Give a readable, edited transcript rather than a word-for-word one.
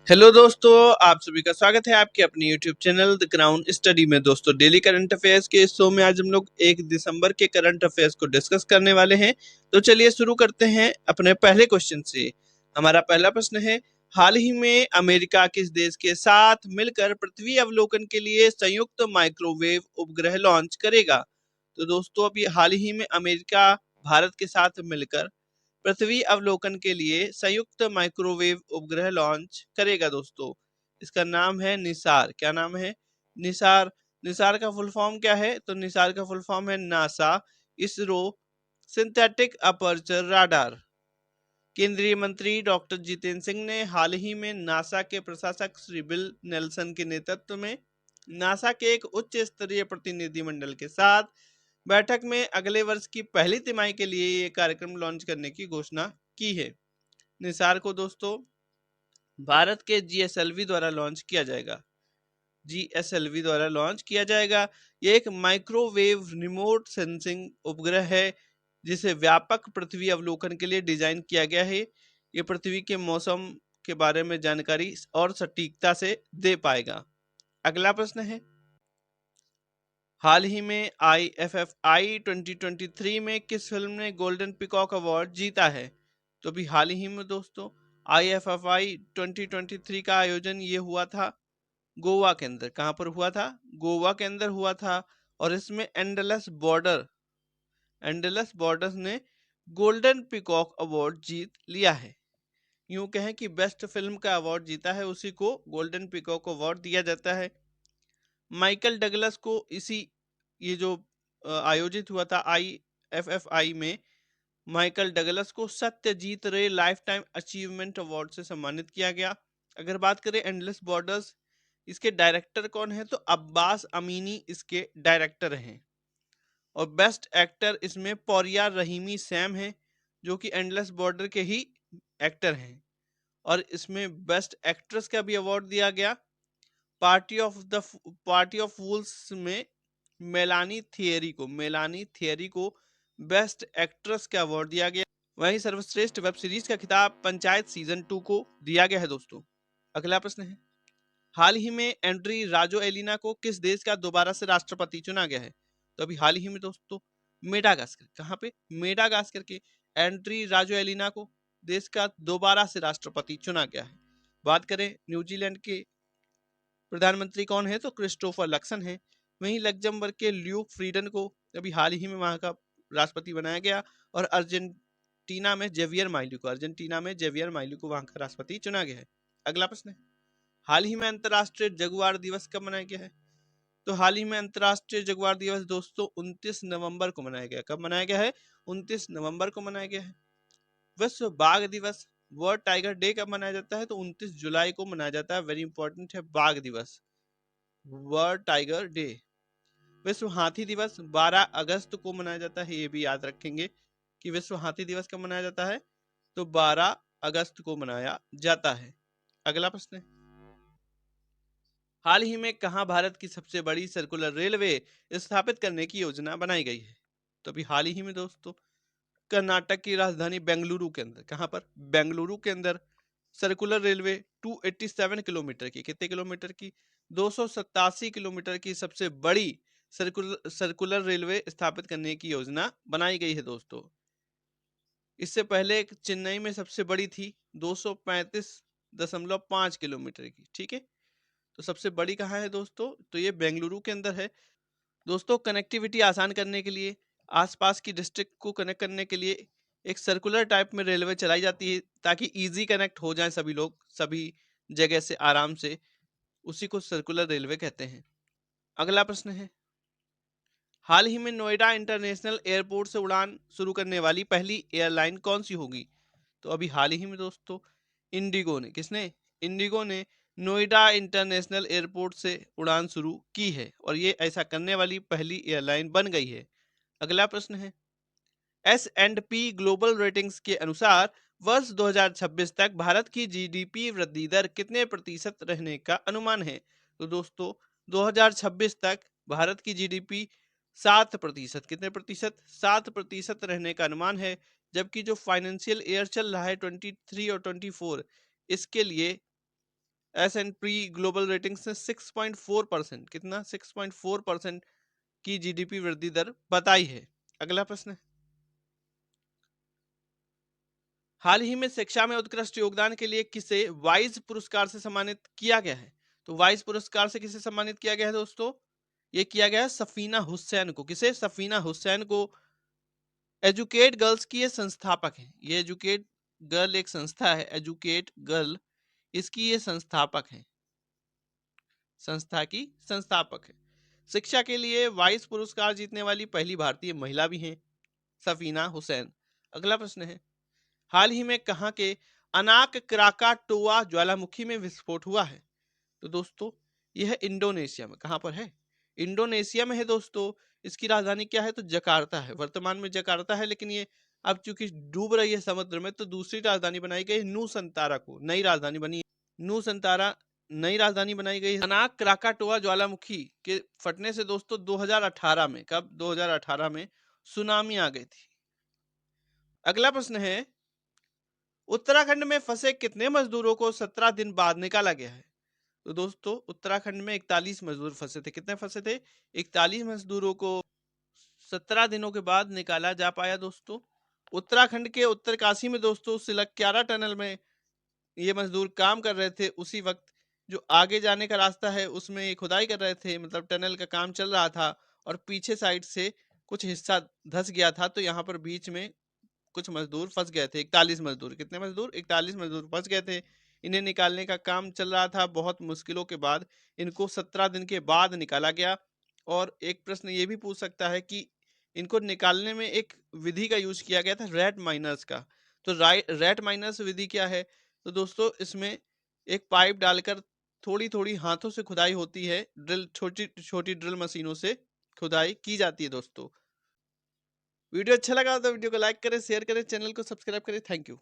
Hello दोस्तों, आप सभी का स्वागत है आपके अपने YouTube channel the crown study में। दोस्तों, डेली करंट अफेयर्स के इस शो में आज हम लोग 1 दिसंबर के करंट अफेयर्स को डिस्कस करने वाले हैं। तो चलिए शुरू करते हैं अपने पहले क्वेश्चन से। हमारा पहला प्रश्न है, हाल ही में अमेरिका किस देश के साथ मिलकर पृथ्वी अवलोकन के लिए संयुक्त माइक्रोवेव उपग्रह लॉन्च करेगा? तो दोस्तों, अभी हाल ही में अमेरिका भारत के साथ मिलकर पृथ्वी अवलोकन के लिए संयुक्त माइक्रोवेव उपग्रह लॉन्च करेगा। दोस्तों, इसका नाम है निसार। क्या नाम है? निसार। निसार का फुल फॉर्म क्या है? तो निसार का फुल फॉर्म है NASA ISRO synthetic aperture radar. केंद्रीय मंत्री डॉक्टर जितेंद्र सिंह ने हाल ही में नासा के प्रशासक श्री बिल नेल्सन के नेतृत्व में नासा के एक उच्च स्तरीय प्रतिनिधिमंडल के साथ बैठक में अगले वर्ष की पहली तिमाही के लिए ये कार्यक्रम लॉन्च करने की घोषणा की है। निसार को दोस्तों भारत के जीएसएलवी द्वारा लॉन्च किया जाएगा। जीएसएलवी द्वारा लॉन्च किया जाएगा। ये एक माइक्रोवेव रिमोट सेंसिंग उपग्रह है जिसे व्यापक पृथ्वी अवलोकन के लिए डिजाइन किया गया है। ये पृथ्वी के मौसम के बारे में जानकारी और सटीकता से दे पाएगा। अगला प्रश्न है, हाल ही में IFFI 2023 में किस फिल्म ने गोल्डन पिकॉक अवार्ड जीता है? तो अभी हाल ही में दोस्तों IFFI 2023 का आयोजन ये हुआ था गोवा के अंदर। कहाँ पर हुआ था? गोवा के अंदर हुआ था। और इसमें एंडलस बॉर्डर्स ने गोल्डन पिकॉक अवार्ड जीत लिया है। यूं कहें कि बेस्ट फिल्म का अवार्ड जीता है उसी को गोल्डन पिकॉक अवार्ड दिया जाता है। माइकल डगलस को ये जो आयोजित हुआ था IFFI में, माइकल डगलस को सत्यजीत रे लाइफ टाइम अचीवमेंट अवार्ड से सम्मानित किया गया। अगर बात करें एंडलेस बॉर्डर्स, इसके डायरेक्टर कौन है? तो अब्बास अमीनी इसके डायरेक्टर हैं। और बेस्ट एक्टर इसमें पौरिया रहीमी सैम है जो कि एंडलेस बॉर्डर के ही एक्टर हैं। और इसमें बेस्ट एक्ट्रेस का भी अवार्ड दिया गया। पार्टी ऑफ वूल्स में मेलानी थियरी को बेस्ट एक्ट्रेस का अवार्ड दिया गया। वहीं सर्वश्रेष्ठ वेब सीरीज का खिताब पंचायत सीजन 2 को दिया गया है। दोस्तों, अगला प्रश्न है, हाल ही में एंड्री राजो एलिना को किस देश का दोबारा से राष्ट्रपति चुना गया है? तो अभी हाल ही में दोस्तों मेडागास्कर, कहाँ पे? मेडागास्कर के एंड्री राजो एलिना को देश का दोबारा से राष्ट्रपति चुना गया है। बात करें न्यूजीलैंड के प्रधानमंत्री कौन है? तो क्रिस्टोफर लक्सन है। वहीं लग्जमबर्ग के ल्यूक फ्रीडन को अभी हाल ही में वहां का राष्ट्रपति बनाया गया। और अर्जेंटीना में जेवियर माइली को वहां का राष्ट्रपति चुना गया है। अगला प्रश्न है, हाल ही में अंतर्राष्ट्रीय जगुआर दिवस कब मनाया गया है? तो हाल ही में अंतर्राष्ट्रीय जगुआर दिवस दोस्तों 29 नवंबर को मनाया गया। कब मनाया गया है? 29 नवंबर को मनाया गया है। विश्व बाघ दिवस, वर्ल्ड टाइगर डे कब मनाया जाता है? तो 29 जुलाई को मनाया जाता है। वेरी इंपॉर्टेंट है बाघ दिवस, वर्ल्ड टाइगर डे। विश्व हाथी दिवस 12 अगस्त को मनाया जाता है। ये भी याद रखेंगे कि विश्व हाथी दिवस कब मनाया जाता है? तो 12 अगस्त को मनाया जाता है। अगला प्रश्न है, हाल ही में कहां भारत की सबसे बड़ी सर्कुलर रेलवे स्थापित करने की योजना बनाई गई है? तो अभी हाल ही में दोस्तों कर्नाटक की राजधानी बेंगलुरु के अंदर, कहां पर? बेंगलुरु के अंदर सर्कुलर रेलवे 287 किलोमीटर की, कितने किलोमीटर की? 287 किलोमीटर की सबसे बड़ी सर्कुलर रेलवे स्थापित करने की योजना बनाई गई है। दोस्तों, इससे पहले चेन्नई में सबसे बड़ी थी 235.5 किलोमीटर की। ठीक है, तो सबसे बड़ी कहाँ है दोस्तों? तो ये बेंगलुरु के अंदर है। दोस्तों, कनेक्टिविटी आसान करने के लिए, आसपास की डिस्ट्रिक्ट को कनेक्ट करने के लिए एक सर्कुलर टाइप में रेलवे चलाई जाती है ताकि इजी कनेक्ट हो जाए सभी लोग सभी जगह से आराम से। उसी को सर्कुलर रेलवे कहते हैं। अगला प्रश्न है, हाल ही में नोएडा इंटरनेशनल एयरपोर्ट से उड़ान शुरू करने वाली पहली एयरलाइन कौन सी होगी? तो अभी हाल ही में दोस्तों इंडिगो ने, किसने? इंडिगो ने नोएडा इंटरनेशनल एयरपोर्ट से उड़ान शुरू की है और ये ऐसा करने वाली पहली एयरलाइन बन गई है। अगला प्रश्न है, S&P ग्लोबल रेटिंग्स के अनुसार वर्ष 2026 तक भारत की जीडीपी वृद्धि दर कितने प्रतिशत रहने का अनुमान है? तो दोस्तों 2026 तक भारत की जीडीपी 7%, कितने प्रतिशत? 7% रहने का अनुमान है। जबकि जो फाइनेंशियल ईयर चल रहा है 23 और 24, इसके लिए S&P ग्लोबल रेटिंग्स ने 6.4%, कितना 6.4% की जीडीपी वृद्धि दर बताई है। अगला प्रश्न, हाल ही में शिक्षा में उत्कृष्ट योगदान के लिए किसे वाइज पुरस्कार से सम्मानित किया गया है? तो वाइज पुरस्कार से किसे सम्मानित किया गया है दोस्तों? ये किया गया है सफीना हुसैन को। किसे? सफीना हुसैन को। एजुकेट गर्ल्स की ये संस्थापक है। ये एजुकेट गर्ल एक संस्था है, एजुकेट गर्ल, इसकी ये संस्थापक है, संस्था की संस्थापक है। शिक्षा के लिए वाइस पुरस्कार जीतने वाली पहली भारतीय महिला भी हैं, सफीना हुसैन। अगला प्रश्न है, हाल ही में कहां के अनाक क्राकाटोआ ज्वालामुखी में विस्फोट हुआ है? तो दोस्तों यह इंडोनेशिया में। कहां पर है? इंडोनेशिया में है दोस्तों। इसकी राजधानी क्या है? तो जकार्ता है। वर्तमान में जकार्ता है, लेकिन ये अब चूंकि डूब रही है समुद्र में तो दूसरी राजधानी बनाई गई नूसंतारा को, नई राजधानी बनी नूसंतारा, नई राजधानी बनाई गई। अनाक क्राकाटोआ ज्वालामुखी के फटने से दोस्तों 2018 में, कब? 2018 में सुनामी आ गई थी। अगला प्रश्न है, उत्तराखंड में फंसे कितने मजदूरों को 17 दिन बाद निकाला गया है? तो दोस्तों उत्तराखंड में 41 मजदूर फंसे थे। कितने फंसे थे? 41 मजदूरों को 17 दिनों के बाद निकाला जा पाया दोस्तों। उत्तराखंड के उत्तरकाशी में दोस्तों सिलक्यारा टनल में ये मजदूर काम कर रहे थे। उसी वक्त जो आगे जाने का रास्ता है उसमें ये खुदाई कर रहे थे, मतलब टनल का काम चल रहा था और पीछे साइड से कुछ हिस्सा धंस गया था, तो यहाँ पर बीच में कुछ मजदूर फंस गए थे। 41 मजदूर, कितने मजदूर? 41 मजदूर फंस गए थे। इन्हें निकालने का काम चल रहा था। बहुत मुश्किलों के बाद इनको 17 दिन के बाद निकाला गया। और एक प्रश्न ये भी पूछ सकता है कि इनको निकालने में एक विधि का यूज किया गया था, रेट माइनर्स का। तो रेट माइनर्स विधि क्या है? तो दोस्तों इसमें एक पाइप डालकर थोड़ी थोड़ी हाथों से खुदाई होती है, ड्रिल, छोटी छोटी ड्रिल मशीनों से खुदाई की जाती है दोस्तों। वीडियो अच्छा लगा तो वीडियो को लाइक करें, शेयर करें, चैनल को सब्सक्राइब करें। Thank you.